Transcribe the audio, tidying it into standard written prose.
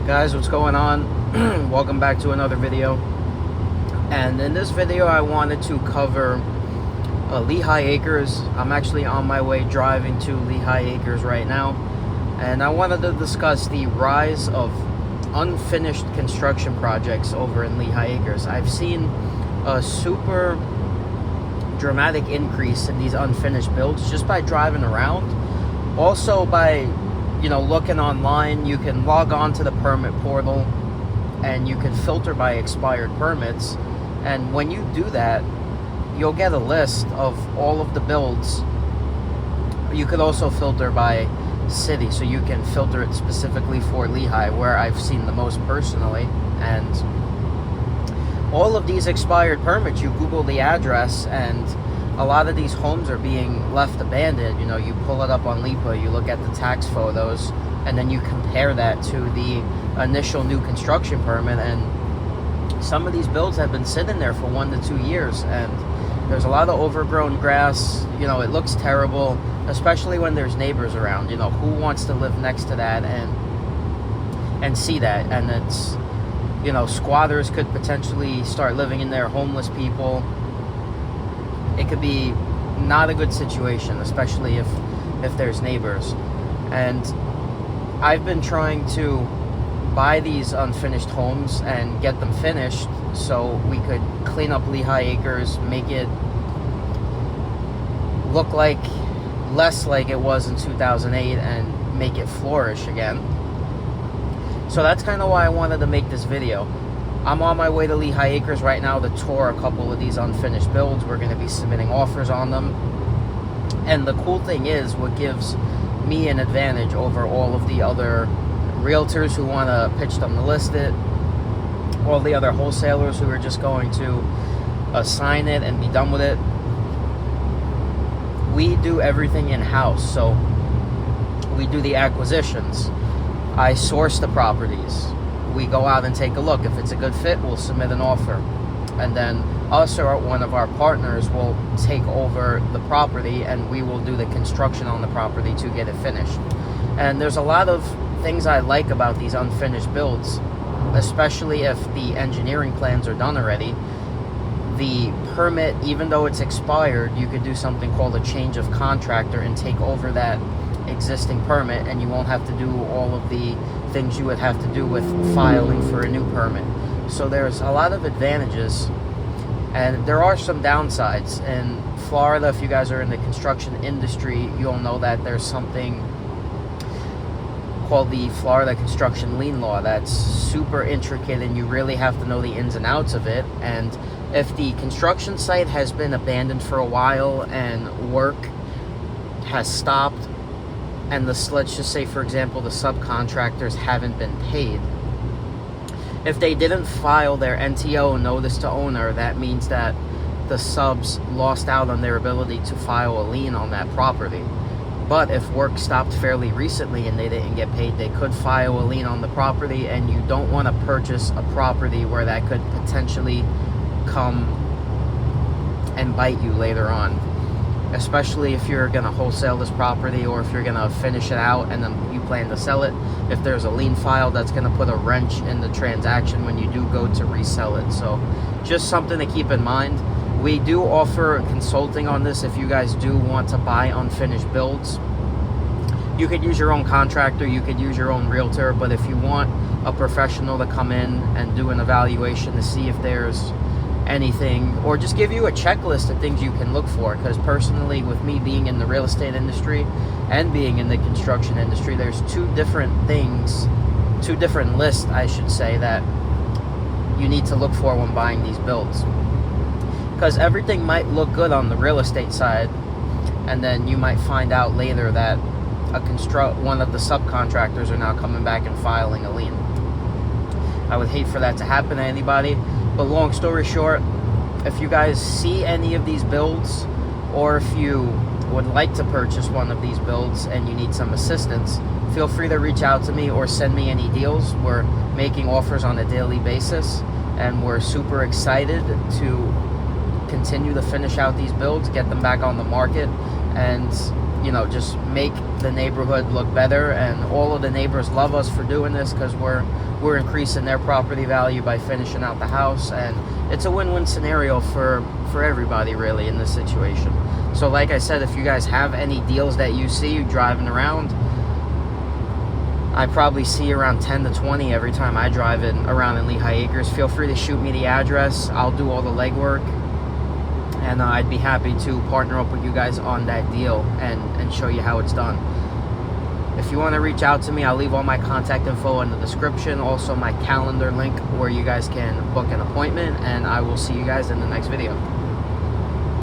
Guys, what's going on? Welcome back to another video. And in this video I wanted to cover Lehigh Acres. I'm actually on my way driving to Lehigh Acres right now, and I wanted to discuss the rise of unfinished construction projects over in Lehigh Acres. I've seen a super dramatic increase in these unfinished builds just by driving around. Also by looking online. You can log on to the permit portal and you can filter by expired permits, and when you do that you'll get a list of all of the builds. You could also filter by city, so you can filter it specifically for Lehigh, where I've seen the most personally. And all of these expired permits, you Google the address, and a lot of these homes are being left abandoned. You pull it up on LIPA, you look at the tax photos, and then you compare that to the initial new construction permit, and some of these builds have been sitting there for 1 to 2 years, and there's a lot of overgrown grass. It looks terrible, especially when there's neighbors around. Who wants to live next to that and see that? And it's, squatters could potentially start living in there, homeless people. It could be not a good situation, especially if there's neighbors. And I've been trying to buy these unfinished homes and get them finished so we could clean up Lehigh Acres, make it look less like it was in 2008, and make it flourish again. So that's kind of why I wanted to make this video. I'm on my way to Lehigh Acres right now to tour a couple of these unfinished builds. We're going to be submitting offers on them. And the cool thing is, what gives me an advantage over all of the other realtors who want to pitch them to list it, all the other wholesalers who are just going to assign it and be done with it, we do everything in-house. So we do the acquisitions. I source the properties. We go out and take a look. If it's a good fit, we'll submit an offer, and then us or one of our partners will take over the property, and we will do the construction on the property to get it finished. And there's a lot of things I like about these unfinished builds, especially if the engineering plans are done already. The permit, even though it's expired, you could do something called a change of contractor and take over that existing permit, and you won't have to do all of the things you would have to do with filing for a new permit. So there's a lot of advantages, and there are some downsides. In Florida, if you guys are in the construction industry, you'll know that there's something called the Florida Construction Lien Law that's super intricate, and you really have to know the ins and outs of it. And if the construction site has been abandoned for a while and work has stopped, and let's just say, for example, the subcontractors haven't been paid, if they didn't file their NTO, notice to owner, that means that the subs lost out on their ability to file a lien on that property. But if work stopped fairly recently and they didn't get paid, they could file a lien on the property, and you don't want to purchase a property where that could potentially come and bite you later on. Especially if you're going to wholesale this property, or if you're going to finish it out and then you plan to sell it. If there's a lien filed, that's going to put a wrench in the transaction when you do go to resell it. So just something to keep in mind. We do offer consulting on this if you guys do want to buy unfinished builds. You could use your own contractor, you could use your own realtor, but if you want a professional to come in and do an evaluation to see if there's anything, or just give you a checklist of things you can look for, because personally, with me being in the real estate industry and being in the construction industry, there's two different lists, I should say, that you need to look for when buying these builds. Because everything might look good on the real estate side, and then you might find out later that one of the subcontractors are now coming back and filing a lien. I would hate for that to happen to anybody. But long story short, if you guys see any of these builds, or if you would like to purchase one of these builds and you need some assistance, feel free to reach out to me or send me any deals. We're making offers on a daily basis, and we're super excited to continue to finish out these builds, get them back on the market, and you know, just make the neighborhood look better, and all of the neighbors love us for doing this because we're increasing their property value by finishing out the house, and it's a win-win scenario for everybody really in this situation. So like I said, if you guys have any deals that you see driving around, I probably see around 10 to 20 every time I drive around in Lehigh Acres. Feel free to shoot me the address. I'll do all the legwork, and I'd be happy to partner up with you guys on that deal and show you how it's done. If you want to reach out to me, I'll leave all my contact info in the description, also my calendar link where you guys can book an appointment, and I will see you guys in the next video.